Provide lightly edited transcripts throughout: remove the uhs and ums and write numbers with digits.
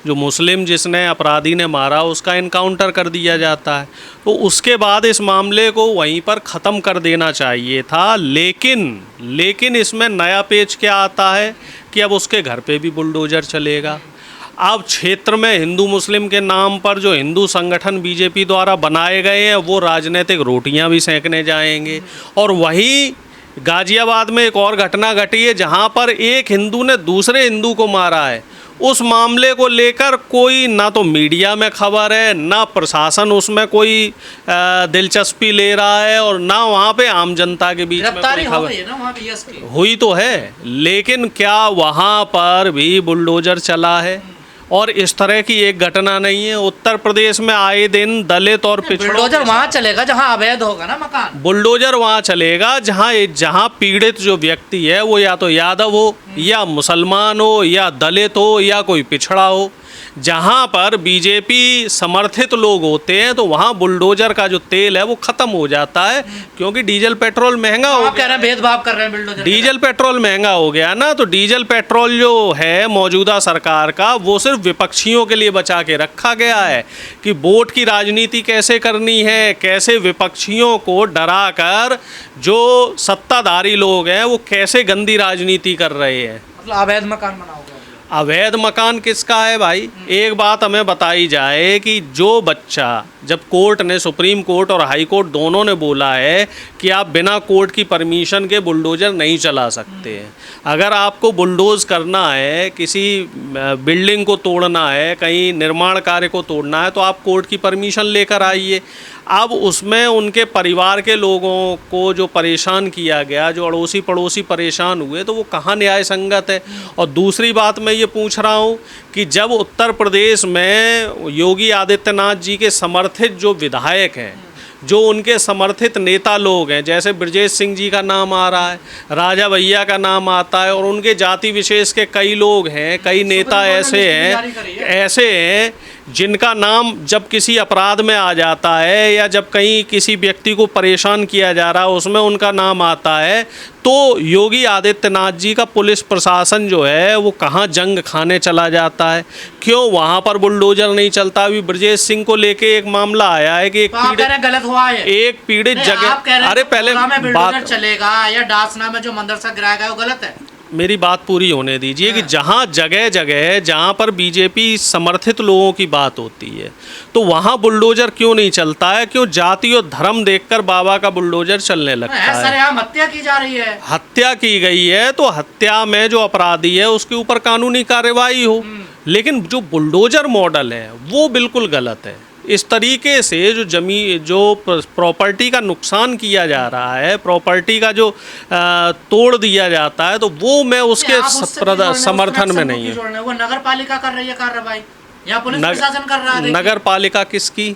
जो मुस्लिम जिसने अपराधी ने मारा उसका इनकाउंटर कर दिया जाता है। तो उसके बाद इस मामले को वहीं पर ख़त्म कर देना चाहिए था। लेकिन इसमें नया पेच क्या आता है कि अब उसके घर पे भी बुलडोज़र चलेगा। अब क्षेत्र में हिंदू मुस्लिम के नाम पर जो हिंदू संगठन बीजेपी द्वारा बनाए गए हैं वो राजनीतिक रोटियां भी सेंकने जाएंगे। और वही गाज़ियाबाद में एक और घटना घटी है जहां पर एक हिंदू ने दूसरे हिंदू को मारा है। उस मामले को लेकर कोई ना तो मीडिया में खबर है, ना प्रशासन उसमें कोई दिलचस्पी ले रहा है, और ना वहाँ पे आम जनता के बीच में कोई खबर हुई तो है। लेकिन क्या वहाँ पर भी बुलडोज़र चला है? और इस तरह की एक घटना नहीं है। उत्तर प्रदेश में आए दिन दलित और पिछड़ों बुलडोजर वहाँ चलेगा जहाँ अवैध होगा ना मकान। बुलडोजर वहाँ चलेगा जहाँ पीड़ित जो व्यक्ति है वो या तो यादव हो, या मुसलमान हो, या दलित हो, या कोई पिछड़ा हो। जहाँ पर बीजेपी समर्थित लोग होते हैं तो वहाँ बुलडोजर का जो तेल है वो ख़त्म हो जाता है, क्योंकि डीजल पेट्रोल महंगा हो गया। भेदभाव कर रहे हैं बुलडोजर। डीजल पेट्रोल महंगा हो गया ना, तो डीजल पेट्रोल जो है मौजूदा सरकार का वो सिर्फ विपक्षियों के लिए बचा के रखा गया है कि वोट की राजनीति कैसे करनी है, कैसे विपक्षियों को डरा कर जो सत्ताधारी लोग हैं वो कैसे गंदी राजनीति कर रहे हैं। मतलब अवैध मकान बनाओगे? अवैध मकान किसका है भाई? एक बात हमें बताई जाए कि जो बच्चा, जब कोर्ट ने, सुप्रीम कोर्ट और हाई कोर्ट दोनों ने बोला है कि आप बिना कोर्ट की परमिशन के बुलडोज़र नहीं चला सकते हैं। अगर आपको बुलडोज़ करना है, किसी बिल्डिंग को तोड़ना है, कहीं निर्माण कार्य को तोड़ना है, तो आप कोर्ट की परमिशन लेकर आइए। अब उसमें उनके परिवार के लोगों को जो परेशान किया गया, जो अड़ोसी पड़ोसी परेशान हुए, तो वो कहाँ न्याय संगत है? और दूसरी बात मैं ये पूछ रहा हूँ कि जब उत्तर प्रदेश में योगी आदित्यनाथ जी के समर्थित जो विधायक हैं, जो उनके समर्थित नेता लोग हैं, जैसे ब्रजेश सिंह जी का नाम आ रहा है, राजा भैया का नाम आता है, और उनके जाति विशेष के कई लोग हैं, कई नेता ऐसे हैं जिनका नाम जब किसी अपराध में आ जाता है या जब कहीं किसी व्यक्ति को परेशान किया जा रहा है उसमें उनका नाम आता है, तो योगी आदित्यनाथ जी का पुलिस प्रशासन जो है वो कहाँ जंग खाने चला जाता है? क्यों वहाँ पर बुलडोजर नहीं चलता? अभी ब्रजेश सिंह को लेके एक मामला आया है कि एक पीड़ित गलत हुआ है, एक पीड़ित जगह, अरे पहले बात चलेगा या डासना में जो मदरसा गिराया गया वो गलत है? मेरी बात पूरी होने दीजिए कि जहाँ जगह जगह जहाँ पर बीजेपी समर्थित लोगों की बात होती है तो वहाँ बुलडोजर क्यों नहीं चलता है? क्यों जाति और धर्म देखकर बाबा का बुलडोजर चलने लगता है? सरेआम हत्या की जा रही है। हत्या की गई है तो हत्या में जो अपराधी है उसके ऊपर कानूनी कार्रवाई हो, लेकिन जो बुलडोजर मॉडल है वो बिल्कुल गलत है। इस तरीके से जो प्रॉपर्टी का नुकसान किया जा रहा है, प्रॉपर्टी का जो तोड़ दिया जाता है, तो वो मैं उसके समर्थन में नहीं है। वो नगर पालिका कर रही है कार्रवाई या पुलिस प्रशासन कर रहा है? नगर पालिका किसकी?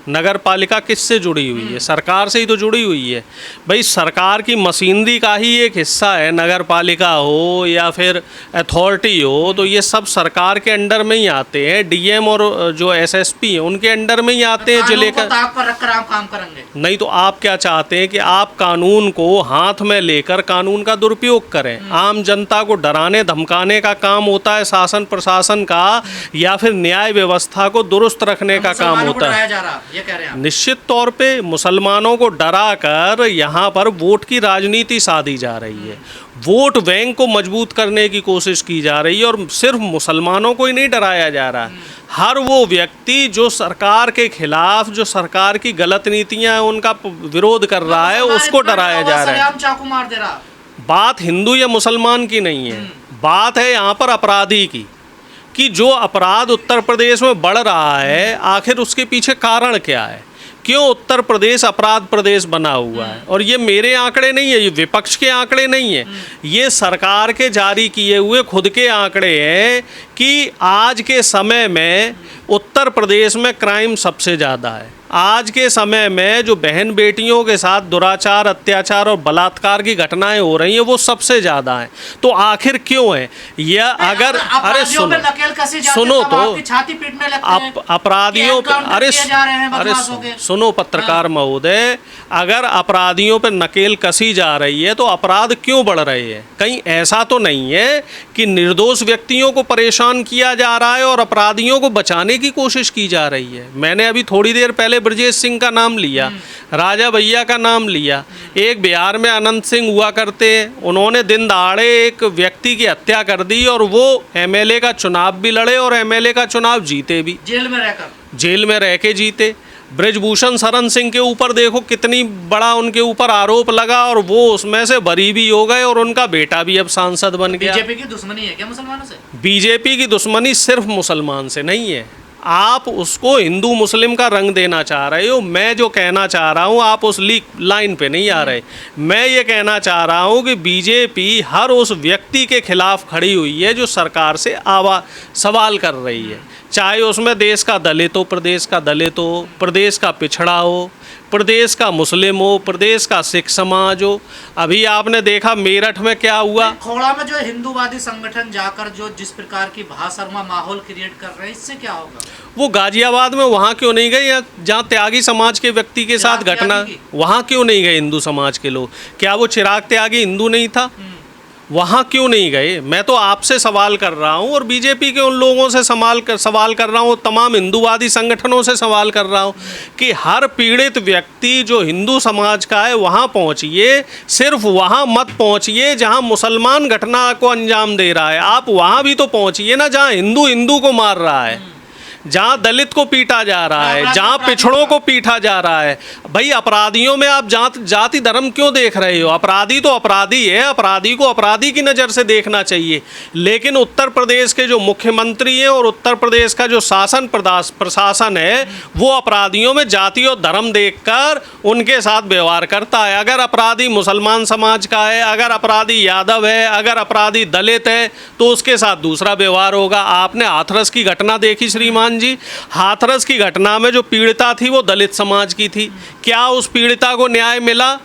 नगर पालिका किससे जुड़ी हुई है? सरकार से ही तो जुड़ी हुई है भाई। सरकार की मशीनरी का ही एक हिस्सा है नगर पालिका हो या फिर अथॉरिटी हो, तो ये सब सरकार के अंडर में ही आते हैं। डीएम और जो एसएसपी हैं उनके अंडर में ही आते हैं। जिले का ताक पर रखकर आप काम करेंगे? नहीं तो आप क्या चाहते हैं कि आप कानून को हाथ में लेकर कानून का दुरुपयोग करें? आम जनता को डराने धमकाने का काम होता है शासन प्रशासन का, या फिर न्याय व्यवस्था को दुरुस्त रखने का काम होता है? ये कह रहे हैं निश्चित तौर पे मुसलमानों को डरा कर यहाँ पर वोट की राजनीति साधी जा रही है। वोट बैंक को मजबूत करने की कोशिश की जा रही है, और सिर्फ मुसलमानों को ही नहीं डराया जा रहा है। हर वो व्यक्ति जो सरकार के खिलाफ, जो सरकार की गलत नीतियां हैं उनका विरोध कर रहा है, उसको डराया जा रहा है। चाकू मार दे रहा। बात हिंदू या मुसलमान की नहीं है, बात है यहाँ पर अपराधी की, कि जो अपराध उत्तर प्रदेश में बढ़ रहा है आखिर उसके पीछे कारण क्या है? क्यों उत्तर प्रदेश अपराध प्रदेश बना हुआ है? और ये मेरे आंकड़े नहीं है, ये विपक्ष के आंकड़े नहीं है, ये सरकार के जारी किए हुए खुद के आंकड़े हैं कि आज के समय में उत्तर प्रदेश में क्राइम सबसे ज़्यादा है। आज के समय में जो बहन बेटियों के साथ दुराचार, अत्याचार और बलात्कार की घटनाएं हो रही हैं वो सबसे ज़्यादा हैं। तो आखिर क्यों है यह? अगर अरे सुनो तो अपराधियों पर सुनो पत्रकार महोदय, अगर अपराधियों पर नकेल कसी जा रही है तो अपराध क्यों बढ़ रहे हैं? कहीं ऐसा तो नहीं है कि निर्दोष व्यक्तियों को परेशान किया जा रहा है और अपराधियों को बचाने की कोशिश की जा रही है। मैंने अभी थोड़ी देर पहले ब्रजेश सिंह का नाम लिया, राजा भैया का नाम लिया। एक बिहार में अनंत सिंह हुआ करते हैं, उन्होंने दिन दहाड़े एक व्यक्ति की हत्या कर दी और वो एमएलए का चुनाव भी लड़े और एमएलए का चुनाव जीते भी, जेल में रह के जीते। ब्रजभूषण शरण सिंह के ऊपर देखो कितनी बड़ा उनके ऊपर आरोप लगा और वो उसमें से बरी भी हो गए और उनका बेटा भी अब सांसद बन गया। बीजेपी की दुश्मनी है क्या मुसलमानों से? बीजेपी की दुश्मनी सिर्फ मुसलमान से नहीं है, आप उसको हिंदू मुस्लिम का रंग देना चाह रहे हो। मैं जो कहना चाह रहा हूँ आप उस लाइन पे नहीं आ रहे। मैं ये कहना चाह रहा हूँ कि बीजेपी हर उस व्यक्ति के खिलाफ खड़ी हुई है जो सरकार से सवाल कर रही है, चाहे उसमें देश का दलित हो, प्रदेश का दलित हो, प्रदेश का पिछड़ा हो, प्रदेश का मुस्लिम हो, प्रदेश का सिख समाज हो। अभी आपने देखा मेरठ में क्या हुआ। खोड़ा में जो हिंदूवादी संगठन जाकर जो जिस प्रकार की भाषरमा माहौल क्रिएट कर रहे हैं, इससे क्या होगा? वो गाजियाबाद में वहाँ क्यों नहीं गए, या जहाँ त्यागी समाज के व्यक्ति के साथ घटना, वहाँ क्यों नहीं गए हिंदू समाज के लोग? क्या वो चिराग त्यागी हिंदू नहीं था? वहाँ क्यों नहीं गए? मैं तो आपसे सवाल कर रहा हूँ और बीजेपी के उन लोगों से सवाल कर रहा हूँ, तमाम हिंदूवादी संगठनों से सवाल कर रहा हूँ कि हर पीड़ित व्यक्ति जो हिंदू समाज का है वहाँ पहुँचिए, सिर्फ वहाँ मत पहुँचिए जहाँ मुसलमान घटना को अंजाम दे रहा है। आप वहाँ भी तो पहुँचिए ना जहाँ हिंदू हिंदू को मार रहा है, जहाँ दलित को पीटा जा रहा है, जहाँ पिछड़ों को पीटा जा रहा है। भाई अपराधियों में आप जाति धर्म क्यों देख रहे हो? अपराधी तो अपराधी है, अपराधी को अपराधी की नज़र से देखना चाहिए। लेकिन उत्तर प्रदेश के जो मुख्यमंत्री हैं और उत्तर प्रदेश का जो शासन प्रशासन है वो अपराधियों में जाति और धर्म देखकर उनके साथ व्यवहार करता है। अगर अपराधी मुसलमान समाज का है, अगर अपराधी यादव है, अगर अपराधी दलित है तो उसके साथ दूसरा व्यवहार होगा। आपने हाथरस की घटना देखी श्रीमान जी, हाथरस की घटना में जो पीड़िता थी वो दलित समाज की थी। क्या उस पीड़िता को न्याय मिला?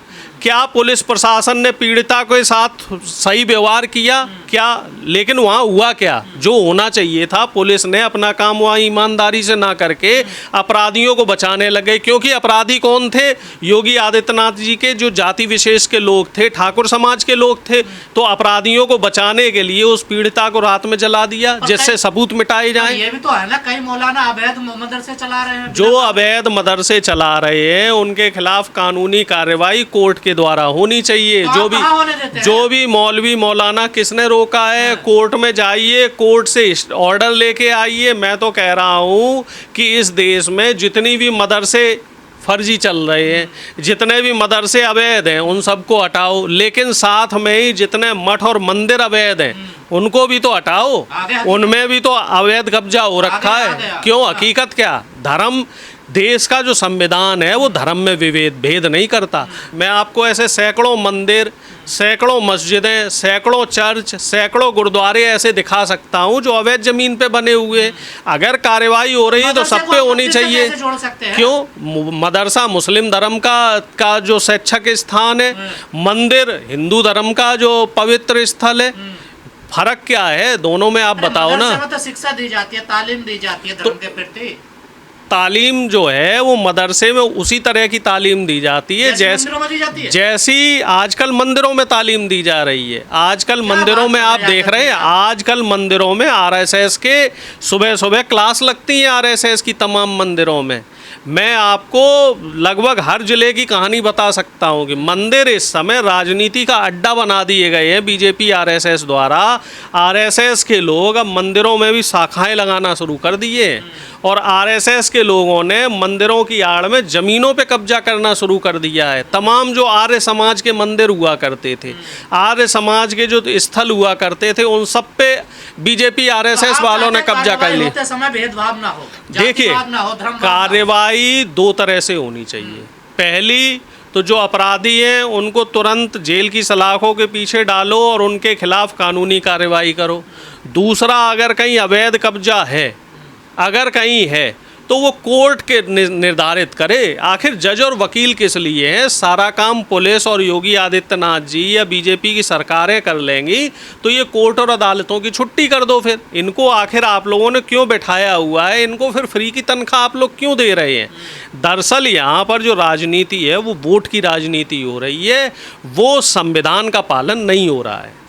क्या पुलिस प्रशासन ने पीड़िता के साथ सही व्यवहार किया? क्या? लेकिन वहाँ हुआ क्या? जो होना चाहिए था, पुलिस ने अपना काम वहाँ ईमानदारी से ना करके अपराधियों को बचाने लगे। क्योंकि अपराधी कौन थे? योगी आदित्यनाथ जी के जो जाति विशेष के लोग थे, ठाकुर समाज के लोग थे। तो अपराधियों को बचाने के लिए उस पीड़िता को रात में जला दिया जिससे सबूत मिटाए जाए। ये भी तो है ना, कई मौलाना अवैध मदरसे चला रहे हैं। जो अवैध मदरसे चला रहे हैं उनके खिलाफ कानूनी कार्रवाई कोर्ट के द्वारा होनी चाहिए। जो भी मौलवी मौलाना किसने रोका है? कोर्ट में जाइए, कोर्ट से ऑर्डर लेके आइए। मैं तो कह रहा हूँ कि इस देश में जितनी भी मदरसे फर्जी चल रहे हैं, जितने भी मदरसे अवैध हैं उन सबको हटाओ, लेकिन साथ में ही जितने मठ और मंदिर अवैध हैं उनको भी तो हटाओ। उनमें भी तो अवैध कब्जा हो रखा है। क्यों? हकीकत क्या? धर्म, देश का जो संविधान है वो धर्म में भेद नहीं करता। मैं आपको ऐसे सैकड़ों मंदिर, सैकड़ों मस्जिदें, सैकड़ों चर्च, सैकड़ों गुरुद्वारे ऐसे दिखा सकता हूँ जो अवैध जमीन पे बने हुए हैं। अगर कार्रवाई हो रही है तो सब पे होनी चाहिए। क्यों? मदरसा मुस्लिम धर्म का जो शैक्षिक स्थान है, मंदिर हिंदू धर्म का जो पवित्र स्थल है। फर्क क्या है दोनों में? आप बताओ ना। तो शिक्षा दी जाती है, तालीम दी जाती है धर्म के प्रति। तालीम जो है वो मदरसे में उसी तरह की तालीम दी जाती है जैसी आजकल मंदिरों में तालीम दी जा रही है। आजकल मंदिरों में आप देख रहे हैं, आजकल मंदिरों में आरएसएस के सुबह सुबह क्लास लगती है आरएसएस की तमाम मंदिरों में। मैं आपको लगभग हर जिले की कहानी बता सकता हूँ कि मंदिर इस समय राजनीति का अड्डा बना दिए गए हैं बीजेपी आरएसएस द्वारा। आरएसएस के लोग अब मंदिरों में भी शाखाएं लगाना शुरू कर दिए और आरएसएस के लोगों ने मंदिरों की आड़ में ज़मीनों पे कब्जा करना शुरू कर दिया है। तमाम जो आर्य समाज के मंदिर हुआ करते थे, आर्य समाज के जो स्थल हुआ करते थे, उन सब पे बीजेपी आरएसएस वालों ने कब्जा कर लिया। भेदभाव ना हो, देखिए, कार्रवाई दो तरह से होनी चाहिए। पहली तो जो अपराधी हैं उनको तुरंत जेल की सलाखों के पीछे डालो और उनके खिलाफ कानूनी कार्रवाई करो। दूसरा, अगर कहीं अवैध कब्जा है, अगर कहीं है तो वो कोर्ट के निर्धारित करे। आखिर जज और वकील किस लिए हैं? सारा काम पुलिस और योगी आदित्यनाथ जी या बीजेपी की सरकारें कर लेंगी तो ये कोर्ट और अदालतों की छुट्टी कर दो। फिर इनको आखिर आप लोगों ने क्यों बैठाया हुआ है? इनको फिर फ्री की तनख्वाह आप लोग क्यों दे रहे हैं? दरअसल यहाँ पर जो राजनीति है वो वोट की राजनीति हो रही है, वो संविधान का पालन नहीं हो रहा है।